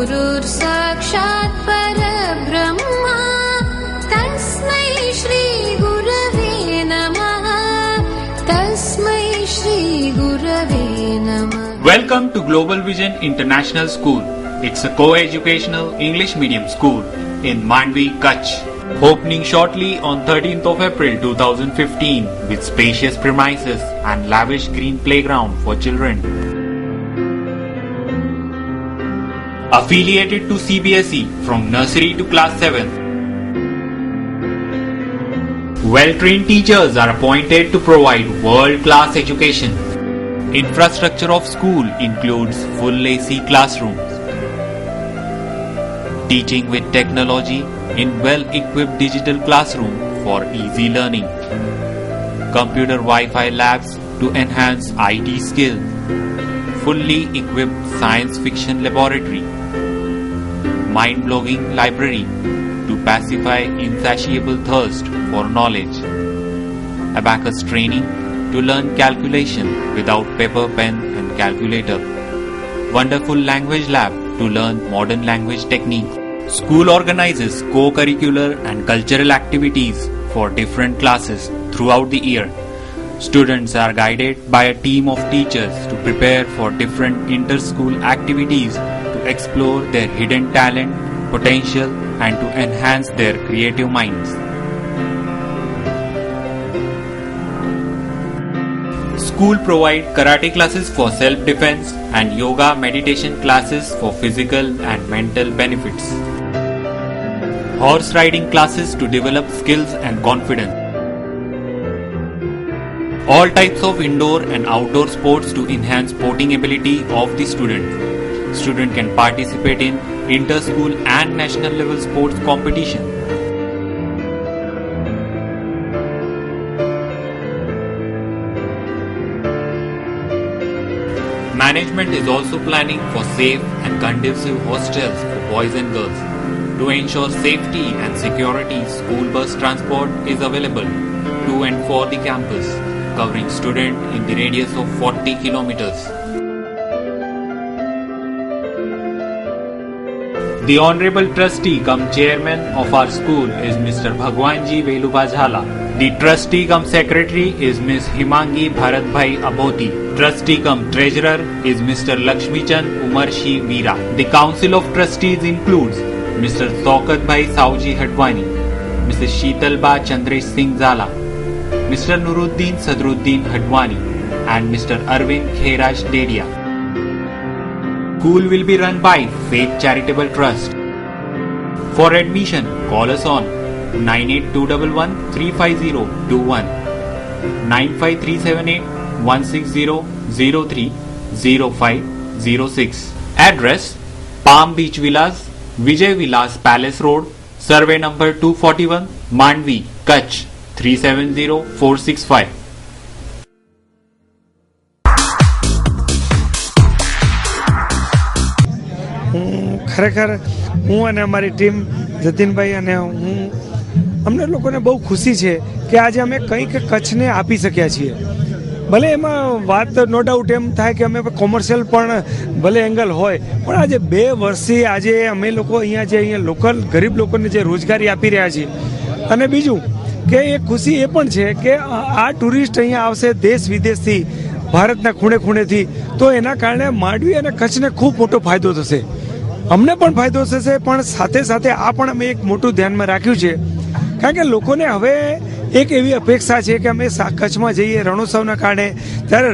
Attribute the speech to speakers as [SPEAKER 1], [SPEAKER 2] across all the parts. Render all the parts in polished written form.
[SPEAKER 1] गुरुर्साक्षात् परब्रह्मा तस्मै श्री गुरवे नमः तस्मै श्री गुरवे नमः.
[SPEAKER 2] Welcome to Global Vision International School. It's a co-educational English medium school in Mandvi, Kutch. Opening shortly on 13th of April 2015 with spacious premises and lavish green playground for children. Affiliated to CBSE from nursery to class 7. Well-trained teachers are appointed to provide world-class education. Infrastructure of school includes full AC classrooms. Teaching with technology in well-equipped digital classroom for easy learning. Computer Wi-Fi labs to enhance IT skills. Fully equipped science fiction laboratory. Mind-blowing library to pacify insatiable thirst for knowledge. Abacus training to learn calculation without paper, pen and calculator. Wonderful language lab to learn modern language techniques. School organizes co-curricular and cultural activities for different classes throughout the year. Students are guided by a team of teachers to prepare for different inter-school activities to explore their hidden talent, potential and to enhance their creative minds. School provide karate classes for self-defense and yoga meditation classes for physical and mental benefits. Horse riding classes to develop skills and confidence. All types of indoor and outdoor sports to enhance sporting ability of the student. Student can participate in inter-school and national level sports competition. Management is also planning for safe and conducive hostels for boys and girls. To ensure safety and security, school bus transport is available to and for the campus, covering students in the radius of 40 kilometers. The Honorable Trustee cum Chairman of our school is Mr. Bhagwanji Veluba Jhala. The Trustee cum Secretary is Ms. Himangi Bharatbhai Abhoti. Trustee cum Treasurer is Mr. Lakshmichand Umarshi Veera. The Council of Trustees includes Mr. Saukat Bhai Sauji Hadwani, Mrs. Sheetalba Chandresh Singh Zala, Mr. Nuruddin Sadruddin Hadwani and Mr. Arvind Kheraj Dedia. School will be run by Faith Charitable Trust. For admission, call us on 98211 35021, 95378 16003 0506. Address Palm Beach Villas, Vijay Vilas Palace Road, Survey number 241, Mandvi, Kutch 370465.
[SPEAKER 3] ખરેખર હું અને અમારી team જતીનભાઈ અને હું અમને લોકોને બહુ ખુશી છે કે આજે અમે કંઈક કચ્છને આપી શક્યા છીએ. ભલે એમાં વાત નો ડાઉટ એમ થાય કે અમે કોમર્શિયલ પણ ભલે એંગલ હોય, પણ આજે 2 વર્ષથી આજે અમે લોકો અહીંયા લોકલ ગરીબ લોકોને જે રોજગારી આપી રહ્યા છીએ. અને બીજું કે એ ખુશી એ પણ છે કે આ ટુરિસ્ટ અહીંયા આવશે દેશ વિદેશથી, ભારતના ખૂણે ખૂણેથી, તો એના કારણે માંડવી અને કચ્છને ખૂબ મોટો ફાયદો થશે. અમને પણ ફાયદો થશે, પણ સાથે સાથે આ પણ અમે એક મોટું ધ્યાનમાં રાખ્યું છે. કારણ કે લોકોને હવે એક એવી અપેક્ષા છે કે અમે કચ્છમાં જઈએ રણોત્સવના કારણે, ત્યારે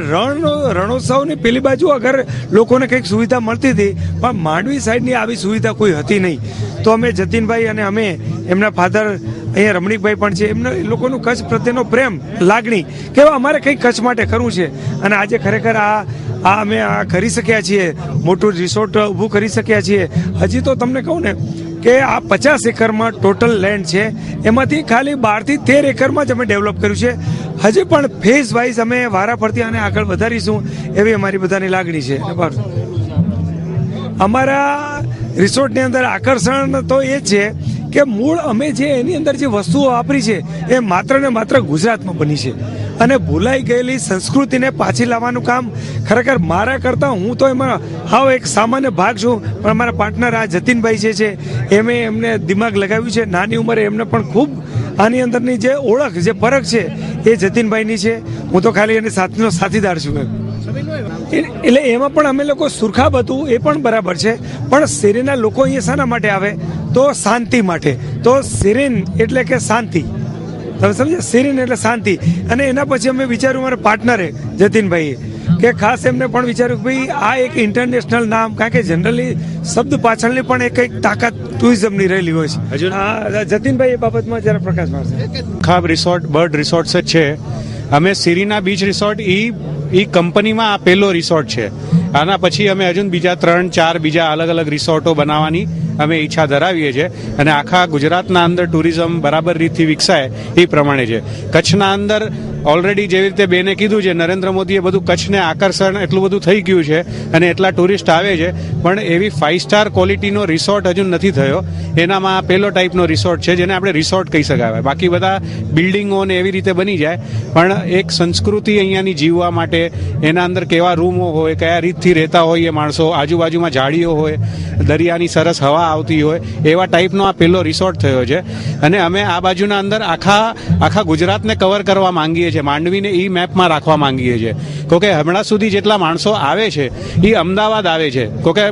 [SPEAKER 3] રણોત્સવની પેલી બાજુ અગર લોકોને કંઈક સુવિધા મળતી હતી, પણ માંડવી સાઈડની આવી સુવિધા કોઈ હતી નહીં. તો અમે જતીનભાઈ અને અમે એમના ફાધર અહીંયા રમણીકભાઈ પણ છે, એમના એ લોકોનું કચ્છ પ્રત્યેનો પ્રેમ લાગણી કે અમારે કંઈક કચ્છ માટે કરવું છે. અને આજે ખરેખર અમે આ કરી શક્યા છીએ, મોટું રિસોર્ટ ઊભું કરી શક્યા છીએ. હજી તો તમને કહું ને કે આ 50 એકરમાં ટોટલ લેન્ડ છે, એમાંથી ખાલી 12 થી 13 એકરમાં જ અમે ડેવલપ કર્યું છે. હજી પણ ફેઝ વાઇઝ અમે વારા ફરતી અને આગળ વધારીશું એવી અમારી બધાની લાગણી છે. અમારા રિસોર્ટની અંદર આકર્ષણ તો એ જ છે કે મૂળ અમે જે એની અંદર જે વસ્તુઓ વાપરી છે એ માત્ર ને માત્ર ગુજરાતમાં બની છે. અને ભૂલાઈ ગયેલી સંસ્કૃતિને પાછી લાવવાનું કામ ખરેખર મારા કરતાં હું તો એમાં હાવ એક સામાન્ય ભાગ છું, પણ અમારા પાર્ટનર આ જતીનભાઈ જે છે એમને દિમાગ લગાવ્યું છે. નાની ઉંમરે એમને પણ ખૂબ આની અંદરની જે ઓળખ જે પરખ છે એ જતીનભાઈની છે. હું તો ખાલી એની સાથનો સાથીદાર છું એટલે એમાં પણ અમે લોકો સુરખાબ હતું એ પણ બરાબર છે, પણ શેરીના લોકો અહીંયા શાના માટે આવે તો શાંતિ માટે. તો શેરીન એટલે કે શાંતિ, તમે સમજે, શેરીન એટલે શાંતિ. અને એના પછી અમે વિચાર્યું મારા પાર્ટનરે જતીનભાઈએ કે ખાસ એમને પણ વિચાર્યું કે ભાઈ આ એક ઇન્ટરનેશનલ નામ, કારણ કે જનરલી શબ્દ પાછળની પણ એક કંઈક તાકાત ટુરિઝમની રહેલી હોય છે. હા, જતીનભાઈ એ બાબતમાં જરા પ્રકાશ મારશે.
[SPEAKER 4] ખાબ રિસોર્ટ બર્ડ રિસોર્ટ્સ જ છે. અમે સિરીના બીચ રિસોર્ટ ઈ કંપનીમાં આ પહેલો રિસોર્ટ છે. આના પછી અમે હજુ બીજા 3-4 બીજા અલગ અલગ રિસોર્ટો બનાવવાની અમે ઈચ્છા ધરાવીએ છીએ અને આખા ગુજરાતના અંદર ટુરિઝમ બરાબર રીતથી વિકસાય એ પ્રમાણે છે. કચ્છના અંદર ઓલરેડી જેવી રીતે બેને કીધું છે, નરેન્દ્ર મોદીએ બધું કચ્છને આકર્ષણ એટલું બધું થઈ ગયું છે અને એટલા ટુરિસ્ટ આવે છે, પણ એવી 5 સ્ટાર ક્વોલિટીનો રિસોર્ટ હજુ નથી થયો. એનામાં આ પહેલો ટાઈપનો રિસોર્ટ છે જેને આપણે રિસોર્ટ કહી શકાય. બાકી બધા બિલ્ડિંગો ને એવી રીતે બની જાય, પણ એક સંસ્કૃતિ અહીંયાની જીવવા માટે એના અંદર કેવા રૂમો હોય, કયા રીતથી રહેતા હોય એ માણસો, આજુબાજુમાં ઝાડીઓ હોય, દરિયાની સરસ હવા આવતી હોય, એવા ટાઈપનો આ પહેલો રિસોર્ટ થયો છે. અને અમે આ બાજુના અંદર આખા ગુજરાતને કવર કરવા માંગીએ છીએ, માંડવીને ઈ મેપમાં રાખવા માંગીએ છીએ. કે હમણાં સુધી જેટલા માણસો આવે છે એ અમદાવાદ આવે છે, કે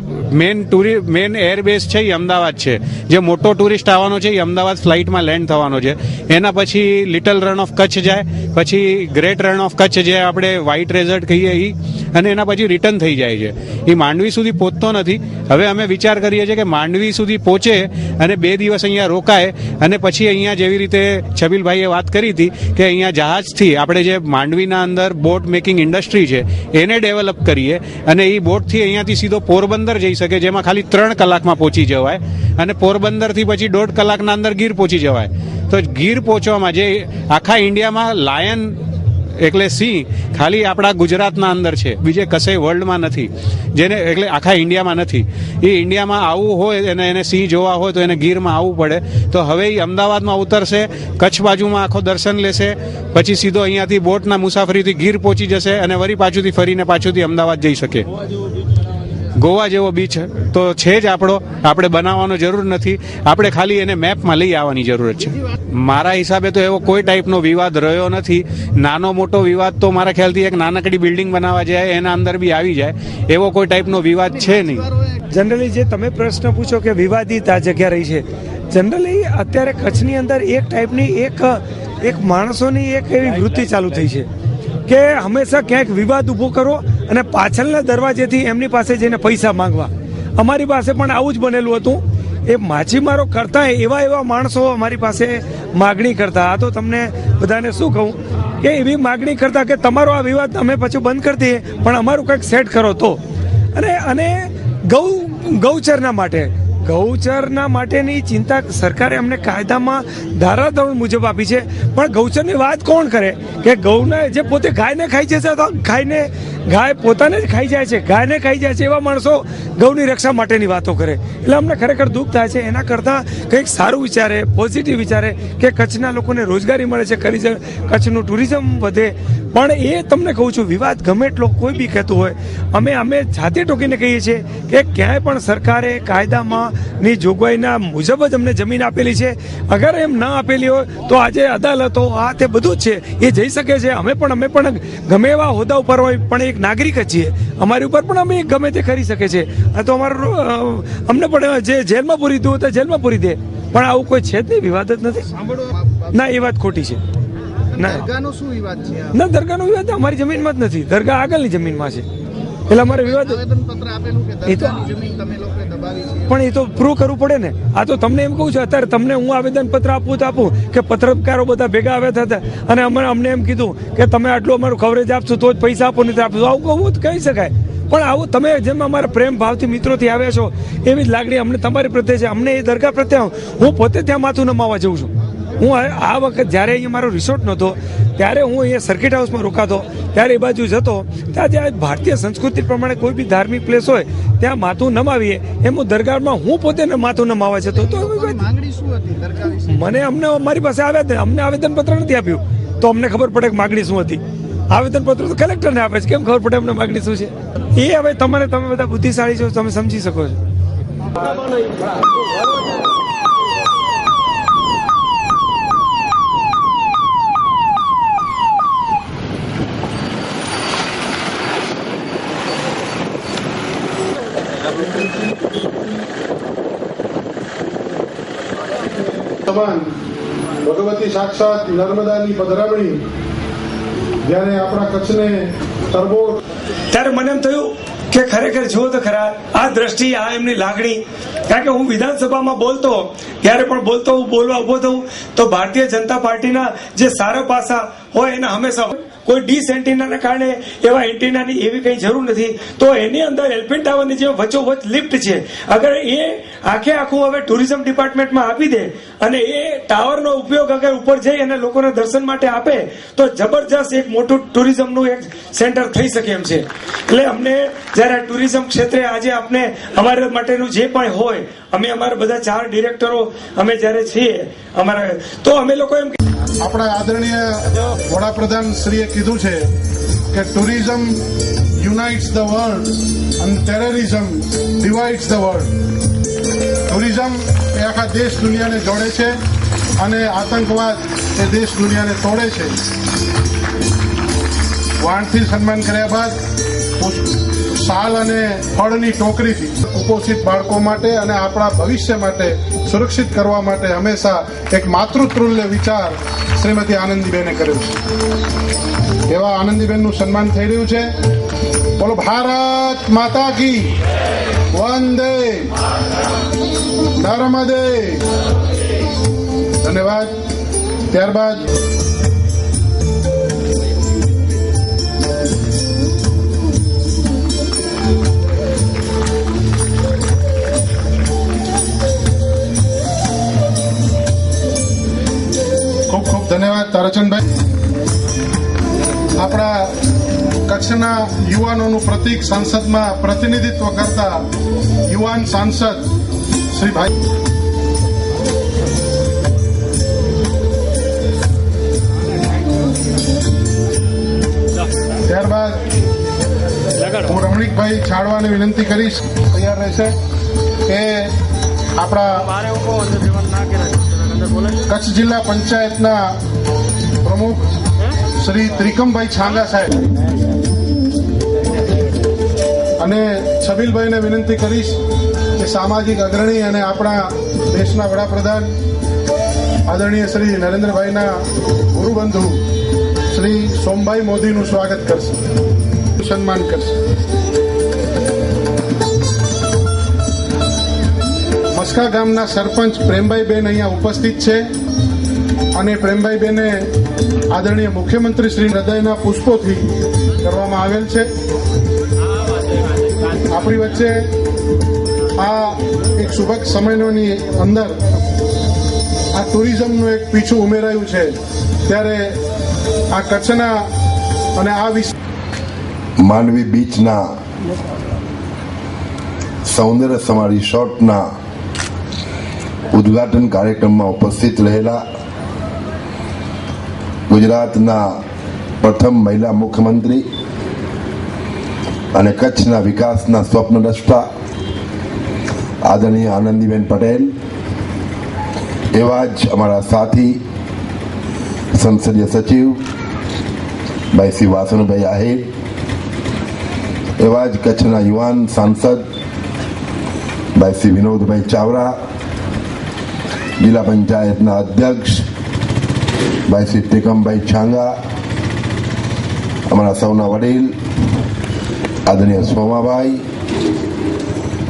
[SPEAKER 4] મેન એરબેઝ છે એ અમદાવાદ છે. જે મોટો ટુરિસ્ટ આવવાનો છે એ અમદાવાદ ફ્લાઇટમાં લેન્ડ થવાનો છે. એના પછી લિટલ રન ઓફ કચ્છ જાય, પછી ગ્રેટ રન ઓફ કચ્છ જે આપણે વ્હાઇટ રેઝર્ટ કહીએ એ, અને એના પછી રિટર્ન થઈ જાય છે. એ માંડવી સુધી પહોંચતો નથી. હવે અમે વિચાર કરીએ છીએ કે માંડવી સુધી પહોંચે અને 2 દિવસ અહીંયા રોકાય અને પછી અહીંયા જેવી રીતે છબીલભાઈએ વાત કરી હતી કે અહીંયા જહાજથી આપણે જે માંડવીના અંદર બોટ મેકિંગ ઇન્ડસ્ટ્રી છે એને ડેવલપ કરીએ અને એ બોટથી અહીંયાથી સીધો પોરબંદર જઈ શકે, જેમાં ખાલી 3 કલાકમાં પહોંચી જવાય અને પોરબંદરથી પછી 1.5 કલાકના અંદર ગીર પહોંચી જવાય. તો ગીર પહોંચવામાં જે આખા ઇન્ડિયામાં લાયન એટલે સિંહ ખાલી આપણા ગુજરાતના અંદર છે, બીજે કશે વર્લ્ડમાં નથી, જેને એટલે આખા ઇન્ડિયામાં નથી. એ ઇન્ડિયામાં આવવું હોય અને એને સિંહ જોવા હોય તો એને ગીરમાં આવવું પડે. તો હવે એ અમદાવાદમાં ઉતરશે, કચ્છ બાજુમાં આખો દર્શન લેશે, પછી સીધો અહીંયાથી બોટના મુસાફરીથી ગીર પહોંચી જશે અને વળી પાછુંથી ફરીને પાછુંથી અમદાવાદ જઈ શકે. ગોવા જેવો બીચ તો છે જ આપણે બનાવવાનો જરૂર નથી, આપણે ખાલી એને મેપમાં લઈ આવવાની જરૂરત છે. મારા હિસાબે તો એવો કોઈ ટાઈપનો વિવાદ રહ્યો નથી. નાનો મોટો વિવાદ તો મારા ખ્યાલથી એક નાનકડી બિલ્ડિંગ બનાવવા જાય એના અંદર બી આવી જાય, એવો કોઈ ટાઈપનો વિવાદ છે નહીં.
[SPEAKER 3] જનરલી જે તમે પ્રશ્ન પૂછો કે વિવાદિત આ જગ્યા રહી છે, જનરલી અત્યારે કચ્છની અંદર એક ટાઈપની એક માણસોની એક એવી વૃત્તિ ચાલુ થઈ છે કે હંમેશા ક્યાંક વિવાદ ઊભો કરો અને પાછળના દરવાજેથી એમની પાસે જઈને પૈસા માંગવા. અમારી પાસે પણ આવું જ બનેલું હતું. એ માછીમારો કરતા એવા માણસો અમારી પાસે માગણી કરતા. આ તો તમને બધાને શું કહું કે એવી માગણી કરતા કે તમારો આ વિવાદ અમે પછી બંધ કરી દઈએ, પણ અમારું કંઈક સેટ કરો તો. અને ગૌચરના માટેની ચિંતા સરકારે અમને કાયદામાં ધારાધોરણ મુજબ આપી છે, પણ ગૌચરની વાત કોણ કરે કે ગૌને જે પોતે ગાયને ખાઈ જશે તો ગાય પોતાને જ ખાઈ જાય છે, ગાયને ખાઈ જાય છે, એવા માણસો ગૌની રક્ષા માટેની વાતો કરે. એટલે અમને ખરેખર દુઃખ થાય છે. એના કરતાં કંઈક સારું વિચારે, પોઝિટિવ વિચારે કે કચ્છના લોકોને રોજગારી મળે છે, કચ્છનું ટુરિઝમ વધે. પણ એ તમને કહું છું, વિવાદ ગમે એટલો કોઈ બી કહેતું હોય, અમે જાતે ટોકીને કહીએ છીએ કે ક્યાંય પણ સરકારે કાયદામાં ની જોગવાઈના મુજબ જ અમને જમીન આપેલી છે. અગર એમ ના આપેલી હોય તો આજે અદાલતો આ તે બધું જ છે, એ જઈ શકે છે. અમે પણ ગમે એવા હોદ્દા ઉપર હોય પણ એક નાગરિક જ છીએ, અમારી ઉપર પણ અમે ગમે તે કરી શકે છે. આ તો અમને પણ જે જેલમાં પૂરી દઉં તો જેલમાં પૂરી દે, પણ આવું કોઈ છે જ નહીં, વિવાદ જ નથી. ના, એ વાત ખોટી છે.
[SPEAKER 5] દરગાહનો શું વિવાદ છે?
[SPEAKER 3] ના, દરગાહનો વિવાદ અમારી જમીનમાં જ નથી, દરગાહ આગળની જમીનમાં છે. એટલે અમારે વિવાદ પણ એ તો પ્રૂવ કરવું પડે ને. આ તો તમને એમ કહું છું, અત્યારે તમને હું આવેદન પત્ર આપું તો આપું કે પત્રકારો બધા ભેગા આવ્યા હતા અને અમને એમ કીધું કે તમે આટલું અમારું કવરેજ આપશો તો જ પૈસા આપો, નહીં આપશો. આવું કહું તો કહી શકાય, પણ આવું તમે જેમ અમારા પ્રેમ ભાવથી મિત્રોથી આવ્યા છો એવી જ લાગણી અમને તમારી પ્રત્યે છે. અમને એ દરગાહ પ્રત્યે હું પોતે ત્યાં માથું નમાવા જઉં છું. હું આ વખત જ્યારે અહીંયા મારો રિસોર્ટ નહોતો ત્યારે હું અહીંયા સર્કિટ હાઉસમાં રોકાતો, ત્યારે એ બાજુ જતો, ત્યાં જ્યાં ભારતીય સંસ્કૃતિ પ્રમાણે કોઈ બી ધાર્મિક પ્લેસ હોય ત્યાં માથું નમાવીએ, એમ હું દરગાહમાં હું પોતે માથું નમાવા જતો. તો મને અમને અમારી પાસે આવ્યા જ નહીં, અમને આવેદનપત્ર નથી આપ્યું. તો અમને ખબર પડે કે માગણી શું હતી. આવેદનપત્ર તો કલેક્ટરને આપે છે, કેમ ખબર પડે અમને માગણી શું છે? એ હવે તમે બધા બુદ્ધિશાળી છો, તમે સમજી શકો છો.
[SPEAKER 6] ભગવતી સાક્ષાત નર્મદાની પધરામણી જ્યારે આપણા કચ્છને તરબો,
[SPEAKER 3] ત્યારે મને એમ થયું કે ખરેખર જુઓ તો ખરા આ દ્રષ્ટિ, આ એમની લાગણી. કારણ કે હું વિધાનસભામાં બોલતો, ત્યારે પણ હું બોલવા ઉભો થઉં તો ભારતીય જનતા પાર્ટીના જે સારા પાસા હોય એના હંમેશા કોઈ ડીસ એન્ટીનાના કારણે એવા એન્ટીનાની એવી કઈ જરૂર નથી. તો એની અંદર એલ્ફિન ટાવરની જે વચ્ચોવચ્ચ લિફ્ટ છે, અગર એ આખું હવે ટુરિઝમ ડિપાર્ટમેન્ટમાં આપી દે અને એ ટાવરનો ઉપયોગ અગર ઉપર જઈ અને લોકોને દર્શન માટે આપે તો જબરજસ્ત એક મોટું ટુરિઝમનું એક સેન્ટર થઈ શકે એમ છે. એટલે અમને જયારે ટુરિઝમ ક્ષેત્રે આજે આપણે અમારા માટેનું જે પણ હોય, અમે અમારા બધા 4 ડિરેક્ટરો અમે જયારે છીએ અમારા, તો અમે લોકો એમ
[SPEAKER 6] આપણા આદરણીય વડાપ્રધાન શ્રીએ કીધું છે કે ટુરિઝમ યુનાઇટ્સ ધ વર્લ્ડ અને terrorism divides the world. Tourism એ આખા દેશ દુનિયાને જોડે છે અને આતંકવાદ એ દેશ દુનિયાને તોડે છે. વાણથી સન્માન કર્યા બાદ શાલ અને ફળની ટોકરીથી કુપોષિત બાળકો માટે અને આપણા ભવિષ્ય માટે સુરક્ષિત કરવા માટે હંમેશા એક માતૃતુલ્ય વિચાર શ્રીમતી આનંદીબેને કર્યો છે. એવા આનંદીબેનનું સન્માન થઈ રહ્યું છે. બોલો ભારત માતા કી વંદે નર્મદે. ધન્યવાદ. ત્યારબાદ ખૂબ ધન્યવાદ તારાચંદભાઈ. આપણા કચ્છના યુવાનોનું પ્રતિક સંસદમાં પ્રતિનિધિત્વ કરતા યુવાન સાંસદ શ્રી ભાઈ. ત્યારબાદ હું રમણીકભાઈ છાડવાને વિનંતી કરીશ, તૈયાર રહેશે, કે આપણા કચ્છ જિલ્લા પંચાયતના પ્રમુખ શ્રી ત્રિકમભાઈ છાંગા સાહેબ અને છબીલભાઈને વિનંતી કરીશ કે સામાજિક અગ્રણી અને આપણા દેશના વડાપ્રધાન આદરણીય શ્રી નરેન્દ્રભાઈના ગુરુબંધુ શ્રી સોમભાઈ મોદીનું સ્વાગત કરશે, સન્માન કરશે. મસ્કા ગામના સરપંચ પ્રેમભાઈબેન અહીંયા ઉપસ્થિત છે અને પ્રેમભાઈબેને આદરણીય મુખ્યમંત્રી શ્રી હૃદયના પુષ્પોથી કરવામાં આવેલ છે. આપણી વચ્ચે આ એક શુભક સમયની અંદર આ ટુરિઝમનું એક પીછું ઉમેરાયું છે, ત્યારે આ કચ્છના અને આ
[SPEAKER 7] માંડવી બીચના સૌંદર્ય સમા રિસોર્ટના ઉદ્ઘાટન કાર્યક્રમમાં ઉપસ્થિત રહેલા ગુજરાતના પ્રથમ મહિલા મુખ્યમંત્રી અને કચ્છના વિકાસના સ્વપ્નદ્રષ્ટા આદરણીય આનંદીબેન પટેલ, એવા જ અમારા સાથી સંસદીય સચિવ ભાઈ શ્રી વાસણભાઈ આહિર, એવા જ કચ્છના યુવાન સાંસદ ભાઈ શ્રી વિનોદભાઈ ચાવડા, જિલ્લા પંચાયતના અધ્યક્ષ ભાઈ શ્રી ત્રિકમભાઈ છાંગા, અમારા સૌના વડીલ આદરણીય સોમાભાઈ,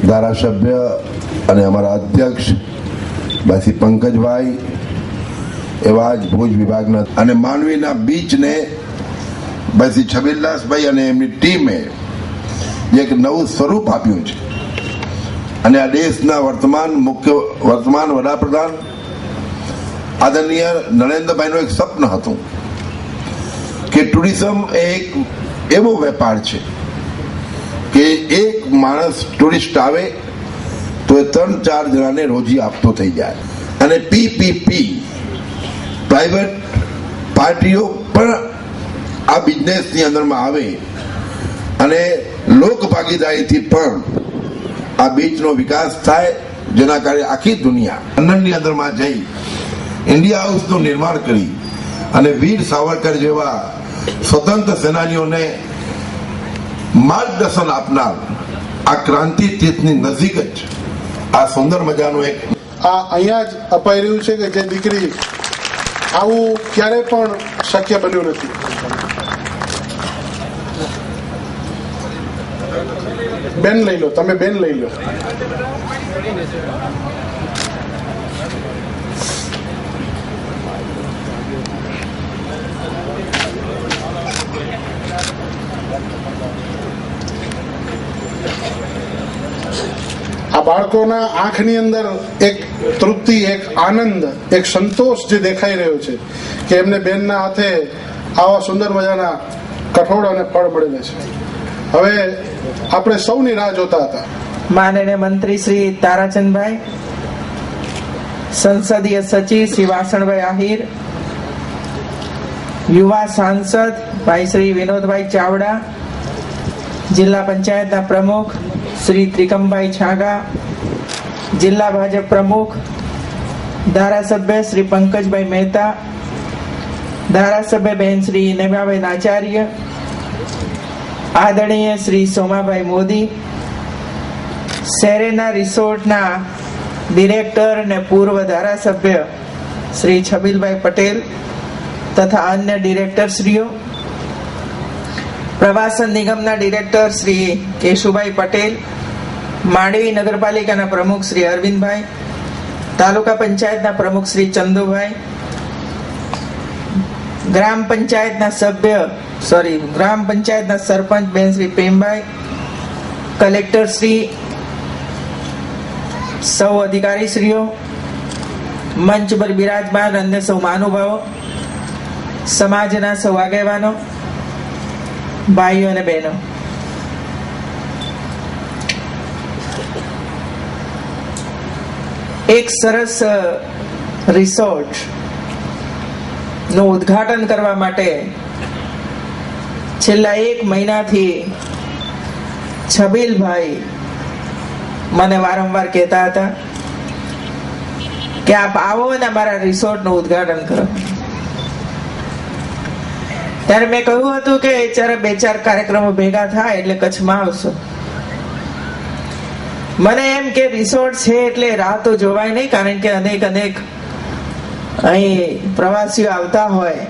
[SPEAKER 7] ધારાસભ્ય અને અમારા અધ્યક્ષ ભાઈ શ્રી પંકજભાઈ, એવા જ ભુજ વિભાગના અને માંડવીના બીચને ભાઈ શ્રી છબીલદાસભાઈ અને એમની ટીમે એક નવું સ્વરૂપ આપ્યું છે. અને આ દેશના વર્તમાન વડાપ્રધાન આદરણીય નરેન્દ્રભાઈનું એક સ્વપ્ન હતું કે ટુરિઝમ એક એવો વેપાર છે કે એક માણસ ટુરિસ્ટ આવે તો એ 3-4 જણાને રોજી આપતો થઈ જાય. અને પીપીપી પ્રાઇવેટ પાર્ટીઓ પણ આ બિઝનેસની અંદરમાં આવે અને લોક ભાગીદારીથી પણ આ બીચનો વિકાસ થાય, જેના કારણે આખી દુનિયા લંડનની અંદરમાં જઈ ઇન્ડિયા હાઉસનું નિર્માણ કરી અને વીર સાવરકર જેવા સ્વતંત્ર સેનાનીઓને માર્ગદર્શન આપનાર આ ક્રાંતિ તીર્થની નજીક જ આ સુંદર મજાનું એક
[SPEAKER 6] આ અહીંયા જ અપાઈ રહ્યું છે કે જે દીકરી આવું ક્યારે પણ શક્ય બન્યું નથી. બેન લઈ લો, તમે બેન લઈ લો. આ બાળકોના આંખની અંદર એક તૃપ્તિ, એક આનંદ, એક સંતોષ જે દેખાઈ રહ્યો છે કે એમને બેનના હાથે આવા સુંદર મજાના કઠોળ અને ફળ મળેલા છે. હવે આપણે સૌની રાહ જોતા હતા.
[SPEAKER 8] માનનીય મંત્રી શ્રી તારાચંદભાઈ, સંસદીય સચિવ શ્રી વાસણભાઈ આહિર, યુવા સાંસદ ભાઈ શ્રી વિનોદભાઈ ચાવડા, જિલ્લા પંચાયતના પ્રમુખ શ્રી ત્રિકમભાઈ છાગા, જિલ્લા ભાજપ પ્રમુખ, ધારાસભ્ય શ્રી પંકજભાઈ મહેતા, ધારાસભ્ય બહેન શ્રી નેમાબેન આચાર્ય, આદરણીય શ્રી સોમાભાઈ મોદી, સેરેના રિસોર્ટના ડિરેક્ટર અને પૂર્વ ધારાસભ્ય શ્રી છબીલભાઈ પટેલ તથા અન્ય ડિરેક્ટરશ્રીઓ, પ્રવાસન નિગમના ડિરેક્ટર શ્રી કેશુભાઈ પટેલ, માંડવી નગરપાલિકાના પ્રમુખ શ્રી અરવિંદભાઈ, તાલુકા પંચાયતના પ્રમુખ શ્રી ચંદુભાઈ, ગ્રામ પંચાયતના સરપંચ બેન શ્રી પ્રેમભાઈ, કલેક્ટર શ્રી, સૌ અધિકારીશ્રીઓ, મંચ પર બિરાજમાન અન્ય સૌ મહાનુભાવો, સમાજના સૌ આગેવાનો, ભાઈઓ અને બહેનો, એક સરસ રિસોર્ટ નું ઉદ્ઘાટન કરવા માટે છેલ્લા 1 મહિનાથી છબીલભાઈ મને વારંવાર કહેતા હતા કે આપ આવો અને અમારા રિસોર્ટનું ઉદ્ઘાટન કરો. ત્યારે મેં કહ્યું હતું કે જ્યારે 2-4 કાર્યક્રમો ભેગા થાય એટલે કચ્છમાં આવશો. મને એમ કે રિસોર્ટ છે એટલે રાહ તો જોવાય નહીં, કારણ કે અનેક અહીં પ્રવાસીઓ આવતા હોય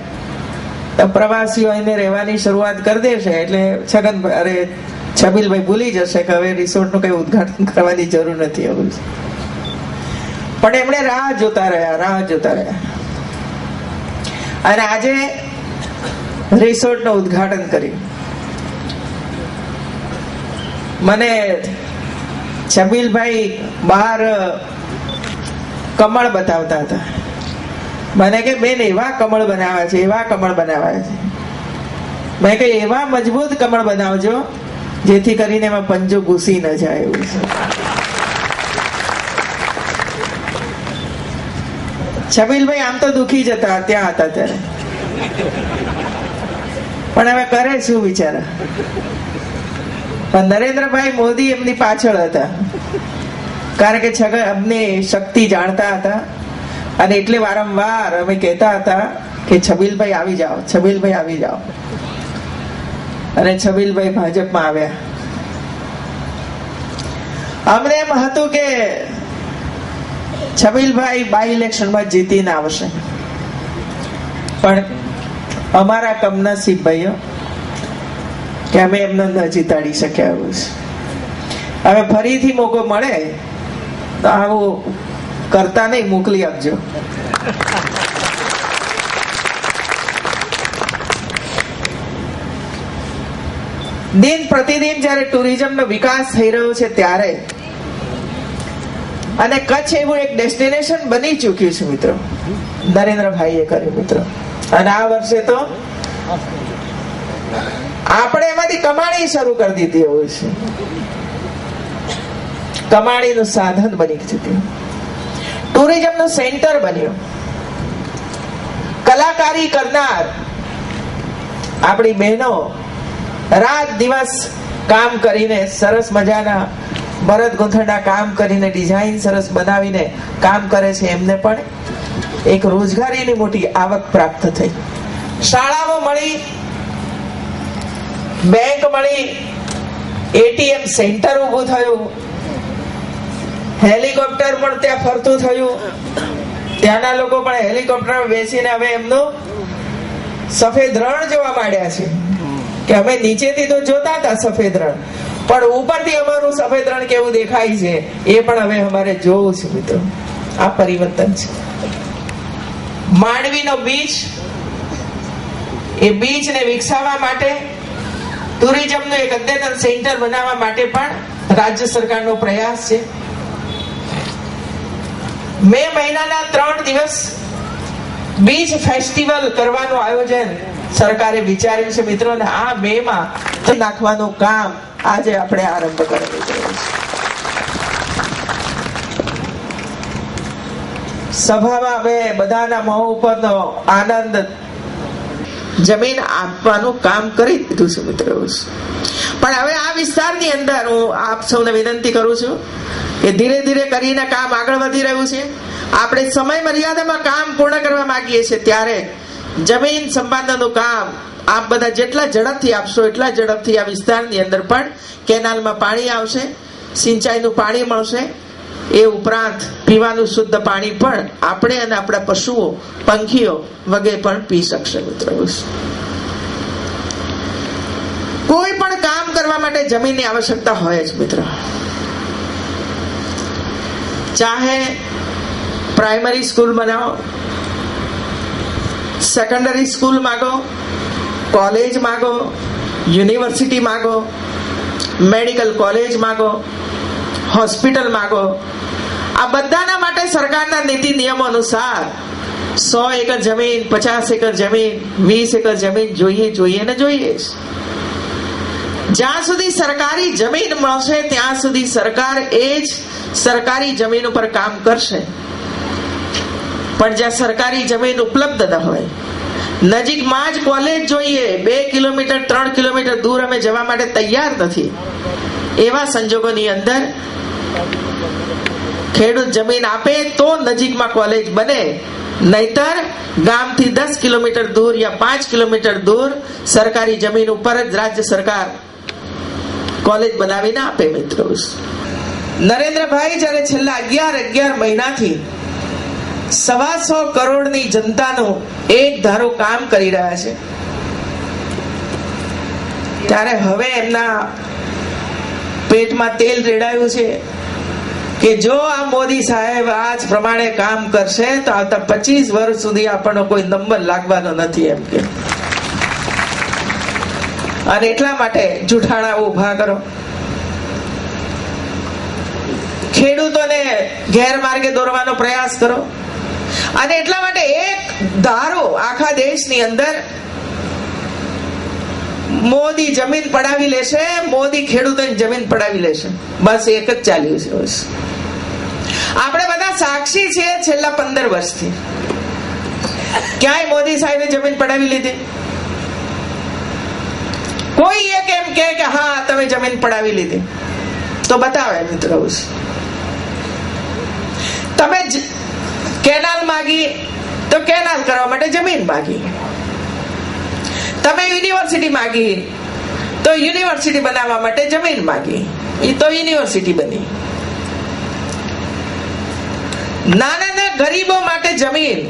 [SPEAKER 8] તો પ્રવાસીઓ અહીં રહેવાની શરૂઆત કરી દેશે એટલે છબીલભાઈ ભૂલી જશે કે હવે રિસોર્ટનું કઈ ઉદ્ઘાટન કરવાની જરૂર નથી. એવું પણ એમણે રાહ જોતા રહ્યા અને આજે રિસોર્ટનું ઉદ્ઘાટન કર્યું. મને છબીલભાઈ બહાર કમળ બતાવતા હતા. મને કે બેન એવા કમળ બનાવ્યા છે. મેં કે એવા મજબૂત કમળ બનાવજો જેથી કરીને એમાં પંજો ઘૂસી ન જાય. એવું છે. છબીલભાઈ આમ તો દુખી જતા ત્યાં હતા ત્યારે, પણ હવે કરે શું બિચારા. પણ નરેન્દ્રભાઈ મોદી એમની પાછળ હતા, કારણ કે અમને શક્તિ જાણતા હતા અને એટલે વારંવાર અમે કહેતા હતા કે છબીલભાઈ આવી જાઓ. અને છબીલભાઈ ભાજપમાં આવ્યા. અમને એમ હતું કે છબીલભાઈ બાય ઇલેક્શનમાં જીતીને આવશે, પણ અમારા કમનસીબ ભાઈઓ કે અમે એમને ન જીતાડી શક્યા. એવું છે. હવે ફરીથી મોકો મળે તો આવું કરતા નહીં, મોકલી આપજો. દિન પ્રતિદિન જયારે ટુરિઝમનો વિકાસ થઈ રહ્યો છે ત્યારે, અને કચ્છ એવું એક ડેસ્ટિનેશન બની ચૂક્યું છે મિત્રો, નરેન્દ્રભાઈએ કર્યું મિત્રો. અને આ વર્ષે તો આપણે એમાંથી કમાણી શરૂ કરી દીધી. એવું છે, કમાણીનું સાધન બની ચૂક્યું, ટુરિઝમનું સેન્ટર બન્યું. કલાકારી કરનાર આપણી બહેનો રાત દિવસ કામ કરીને સરસ મજાના ભરત ગૂંથણના કામ કરીને ડિઝાઇન સરસ બનાવીને કામ કરે છે, એમને પણ એક રોજગારીની મોટી આવક પ્રાપ્ત થઈ. શાળાઓ મળી, બેંક મળી, એટીએમ સેન્ટર ઊભું થયું, હેલિકોપ્ટર પણ ત્યાં ફરતું થયું. ત્યાંના લોકો પણ હેલિકોપ્ટરમાં બેસીને હવે એમનું સફેદ રણ જોવા માંડ્યા છે કે અમે નીચેથી તો જોતા હતા સફેદ રણ, પણ ઉપરથી અમારું સફેદ રણ કેવું દેખાય છે એ પણ હવે અમારે જોવું છે. મિત્રો, આ પરિવર્તન છે. માંડવીનો બીચ, એ બીચને વિકસાવવા માટે ટુરિઝમનું એક અદ્યતન સેન્ટર બનાવવા માટે પણ રાજ્ય સરકારનો પ્રયાસ છે. મે મહિનાના 3 દિવસ બીચ ફેસ્ટિવલ કરવાનું આયોજન સરકારે વિચાર્યું છે. મિત્રો, આ મે માં નાખવાનું કામ આજે આપણે આરંભ કરવું છે. સભામાં અમે બધાના મોં ઉપરનો આનંદ જમીન આપવાનું કામ કરી દીધું છે. મિત્રો, પણ હવે આ વિસ્તારની અંદર હું આપ સૌને વિનંતી કરું છું કે ધીરે ધીરે કરીને કામ આગળ વધી રહ્યું છે. આપણે સમય મર્યાદામાં કામ પૂર્ણ કરવા માંગીએ છીએ, ત્યારે જમીન સંપાદનનું કામ આપ બધા જેટલા ઝડપથી આપશો એટલા ઝડપથી આ વિસ્તારની અંદર પણ કેનાલમાં પાણી આવશે, સિંચાઈનું પાણી મળશે. એ ઉપરાંત પીવાનું શુદ્ધ પાણી પણ આપણે અને આપણા પશુઓ, પંખીઓ વગેરે પણ પી શકશે. મિત્રો, કોઈ પણ કામ કરવા માટે જમીનની આવશ્યકતા હોય જ. મિત્રો, ચાહે પ્રાઇમરી સ્કૂલ બનાવો, સેકન્ડરી સ્કૂલ માંગો, કોલેજ માંગો, યુનિવર્સિટી માંગો, મેડિકલ કોલેજ માંગો, હોસ્પિટલ માંગો, આ બધાના માટે સરકારના નીતિ નિયમો અનુસાર 100 એકર જમીન, 50 એકર જમીન, 20 એકર જમીન જોઈએ ને જોઈએ. જ્યાં સુધી સરકારી જમીન મળશે ત્યાં સુધી સરકાર એ જ સરકારી જમીન ઉપર કામ કરશે. પણ જ્યાં સરકારી જમીન ઉપલબ્ધ ન હોય, નજીકમાં જ કોલેજ જોઈએ, 2 કિલોમીટર 3 કિલોમીટર દૂર અમે જવા માટે તૈયાર નથી, એવા સંજોગોની અંદર ખેડૂત જમીન આપે તો નજીકમાં કોલેજ બને, નહીતર ગામથી 10 કિલોમીટર દૂર યા 5 કિલોમીટર દૂર સરકારી જમીન ઉપર જ રાજ્ય સરકાર કોલેજ બનાવીને આપે. મિત્રો, નરેન્દ્રભાઈ જયારે છેલ્લા 11 મહિનાથી 125 કરોડની જનતાનું એક ધારું કામ કરી રહ્યા છે, ત્યારે હવે એમના પેટમાં તેલ રેડાયું છે કે જો આ મોદી સાહેબ આ જ પ્રમાણે કામ કરશે તો આવતા 25 વર્ષ સુધી આપણને કોઈ નંબર લાગવાનો નથી એમ કે. અને એટલા માટે જુઠાણા ઉભા કરો, ખેડૂતોને ગેરમાર્ગે દોરવાનો પ્રયાસ કરો, અને એટલા માટે એક ધારો આખા દેશની અંદર મોદી જમીન પડાવી લેશે, મોદી ખેડૂતોની જમીન પડાવી લેશે. બસ એક જ ચાલ્યું છે. આપણે બધા સાક્ષી છીએ છેલ્લા 15 વર્ષથી. ક્યાંય મોદી સાહેબે જમીન પડાવી લીધી? કોઈ એક એમ કે હા તમે જમીન પડાવી લીધી તો બતાવે. મિત્રો, તમે કેનાલ માંગી તો કેનાલ કરવા માટે જમીન માંગી, તમે યુનિવર્સિટી માંગી તો યુનિવર્સિટી બનાવવા માટે જમીન માંગી, એ તો યુનિવર્સિટી બની. નાના ગરીબો માટે જમીન,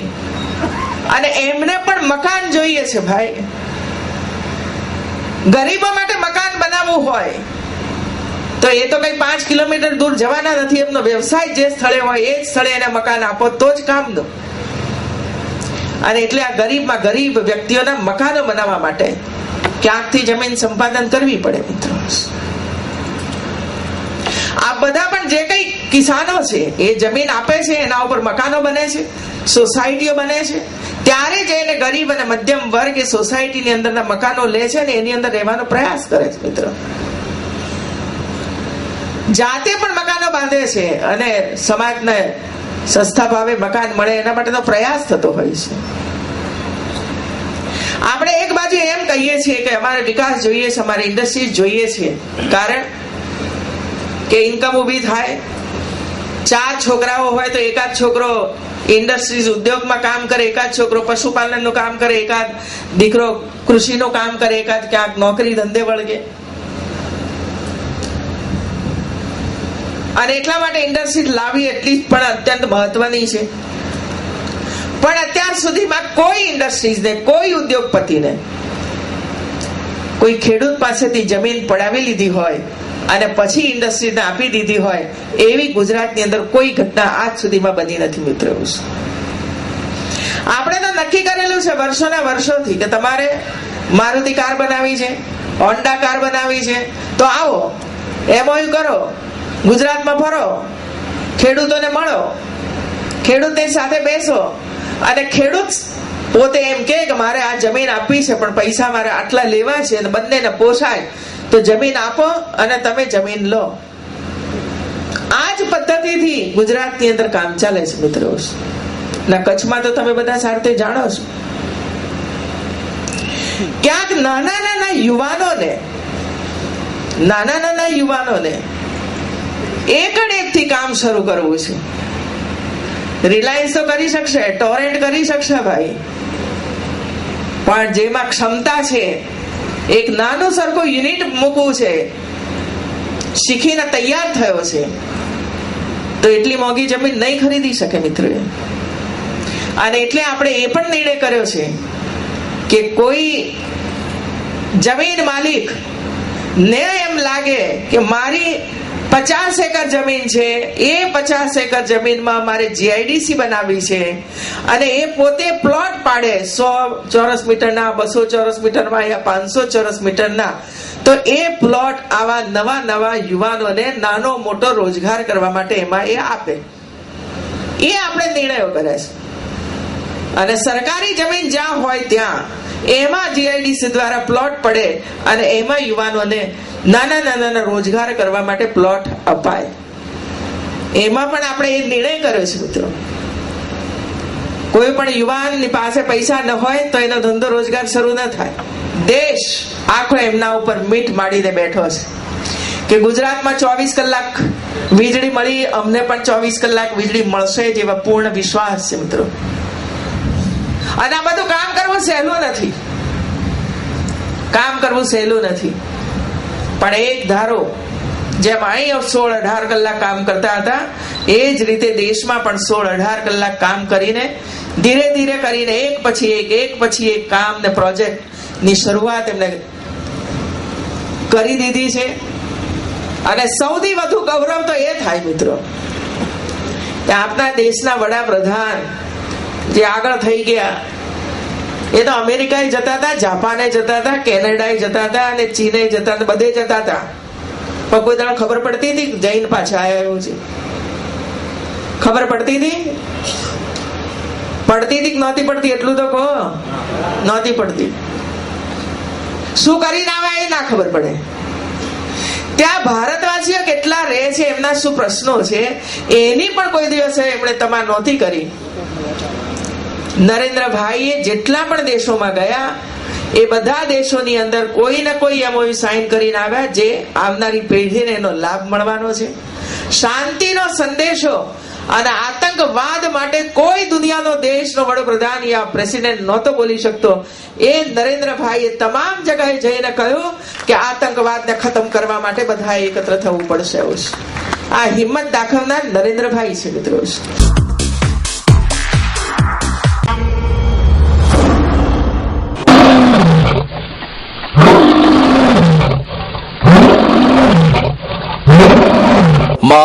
[SPEAKER 8] અને એમને પણ મકાન જોઈએ છે. ભાઈ, ગરીબો માટે મકાન બનાવવું હોય તો એ તો કઈ 5 કિલોમીટર દૂર જવાના નથી. એમનો વ્યવસાય જે સ્થળે હોય એ જ સ્થળે એને મકાન આપો તો જ કામ દો. અને એટલે આ ગરીબમાં ગરીબ વ્યક્તિઓના મકાનો બનાવવા માટે ક્યાંકથી જમીન સંપાદન કરવી પડે. મિત્રો, આ બધા પણ જે કઈ કિસાનો છે એ જમીન આપે છે, એના ઉપર મકાનો બને છે, સોસાયટીઓ બને છે, ત્યારે જ એને ગરીબ અને મધ્યમ વર્ગ એ સોસાયટીની અંદરના મકાનો લે છે અને એની અંદર રહેવાનો પ્રયાસ કરે છે. મિત્રો, જાતે પણ મકાનો બાંધે છે અને સમાજને સસ્તા ભાવે મકાન મળે એના માટેનો પ્રયાસ થતો હોય છે. આપણે એક બાજુ હજી એમ કહીએ છીએ કે અમારે વિકાસ જોઈએ છે, અમારે ઇન્ડસ્ટ્રીઝ જોઈએ છે, કારણ કે ઇન્કમ ઊભી થાય. 4 છોકરાઓ હોય તો એકાદ છોકરો ઇન્ડસ્ટ્રીઝ ઉદ્યોગમાં કામ કરે, એકાદ છોકરો પશુપાલનનું કામ કરે, એકાદ દીકરો કૃષિનું કામ કરે, એકાદ ક્યાંક નોકરી ધંધે વળગે. અને એટલા માટે ઇન્ડસ્ટ્રી લાવવી એટલી જ પણ અત્યંત મહત્વની છે. પણ અત્યાર સુધીમાં કોઈ ઇન્ડસ્ટ્રીઝને, કોઈ ઉદ્યોગપતિને, કોઈ ખેડૂત પાસેથી જમીન પડાવી લીધી હોય અને પછી ઇન્ડસ્ટ્રીને આપી દીધી હોય એવી ગુજરાતની અંદર કોઈ ઘટના આજ સુધીમાં બની નથી મિત્રો. આપણે તો નક્કી કરેલું છે વર્ષોના વર્ષોથી કે તમારે મારુતિ કાર બનાવી છે, હોન્ડા કાર બનાવી છે, તો આવો MOU કરો, ગુજરાતમાં ફરો, ખેડૂતોને મળો, ખેડૂતની સાથે બેસો અને ખેડૂત પોતે એમ કે મારે આ જમીન આપવી છે પણ પૈસા મારે આટલા લેવા છે અને બંનેને પોસાય તો જમીન આપો અને તમે જમીન લો. આ જ પદ્ધતિથી ગુજરાતની અંદર કામ ચાલે છે મિત્રો. ના કચ્છમાં તો તમે બધા સાથે જાણો છો, ક્યાંક નાના નાના યુવાનોને એકથી કામ શરૂ કરવું છે. રિલાયન્સ તો કરી શકશે, ટોરેન્ટ કરી શકશે ભાઈ, પણ જેમાં ક્ષમતા છે, એક નાનું સરખું યુનિટ મૂકવું છે, શીખીને તૈયાર થયો છે, તો એટલી મોંઘી જમીન નહીં ખરીદી શકે મિત્રો. અને એટલે આપણે એ પણ નિર્ણય કર્યો છે કે કોઈ જમીન માલિક ને એમ લાગે કે મારી 50 એકર જમીન છે, એ 50 એકર જમીનમાં મારે GIDC બનાવવી છે અને એ પોતે પ્લોટ પાડે 100 ચોરસ મીટરના, 200 ચોરસ મીટરમાં યા 500 ચોરસ મીટરના, તો એ પ્લોટ આવા નવા યુવાનોને નાનો મોટો રોજગાર કરવા માટે એમાં એ આપે. એ આપણે નિર્ણયો કર્યા છે. અને સરકારી જમીન જ્યાં હોય ત્યાં એમાં GIDC દ્વારા પ્લોટ પડે અને એમાં યુવાનોને નાના રોજગાર કરવા માટે પ્લોટ અપાય. એમાં પણ આપણે એ નિર્ણય કર્યો છે મિત્રો. કોઈ પણ યુવાનની પાસે પૈસા ન હોય તો એનો ધંધો રોજગાર શરૂ ન થાય. દેશ આખો એમના ઉપર મીટ માંડીને બેઠો છે કે ગુજરાતમાં 24 કલાક વીજળી મળી, અમને પણ 24 કલાક વીજળી મળશે જેવા પૂર્ણ વિશ્વાસ છે મિત્રો. અને આ બધું કામ કરવું સહેલું નથી. પણ એક ધારો જેમ અહીં 16-18 કલાક કામ કરતા હતા એ જ રીતે દેશમાં પણ 16-18 કલાક કામ કરીને ધીરે ધીરે કરીને એક પછી એક કામ ને પ્રોજેક્ટ ની શરૂઆત એમને કરી દીધી છે. અને સૌથી વધુ ગૌરવ તો એ થાય મિત્રો કે આપણા દેશના વડાપ્રધાન જે આગળ થઈ ગયા, એ તો અમેરિકાએ જતા હતા, જાપાને જતા હતા, કેનેડાએ જતા હતા અને ચીને જતા હતા, બધે જતા હતા, પણ કોઈ દાડો ખબર પડતી હતી જઈને પાછા આવ્યા એવું છે? ખબર પડતી હતી કે નહોતી પડતી? એટલું તો કહો, નહોતી પડતી. શું કરીને આવ્યા એ ના ખબર પડે. ત્યાં ભારતવાસીઓ કેટલા રહે છે, એમના શું પ્રશ્નો છે, એની પણ કોઈ દિવસે એમણે તમાર નહોતી કરી. નરેન્દ્રભાઈએ જેટલા પણ દેશોમાં ગયા એ બધા દેશોની અંદર કોઈ ને કોઈ MOU સાઇન કરીને આવ્યા જે આવનારી પેઢીને એનો લાભ મળવાનો છે. શાંતિનો સંદેશો અને આતંકવાદ માટે કોઈ દુનિયાનો દેશનો વડાપ્રધાન યા પ્રેસિડેન્ટ નહોતો બોલી શકતો. એ નરેન્દ્રભાઈએ તમામ જગ્યાએ જઈને કહ્યું કે આતંકવાદને ખતમ કરવા માટે બધા એકત્ર થવું પડશે. આ હિંમત દાખવનાર નરેન્દ્રભાઈ છે મિત્રો.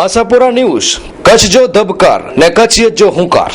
[SPEAKER 9] આશાપુરા ન્યૂઝ, કચ્છ જો ધબકાર ને કચ્છિયત જો હુંકાર.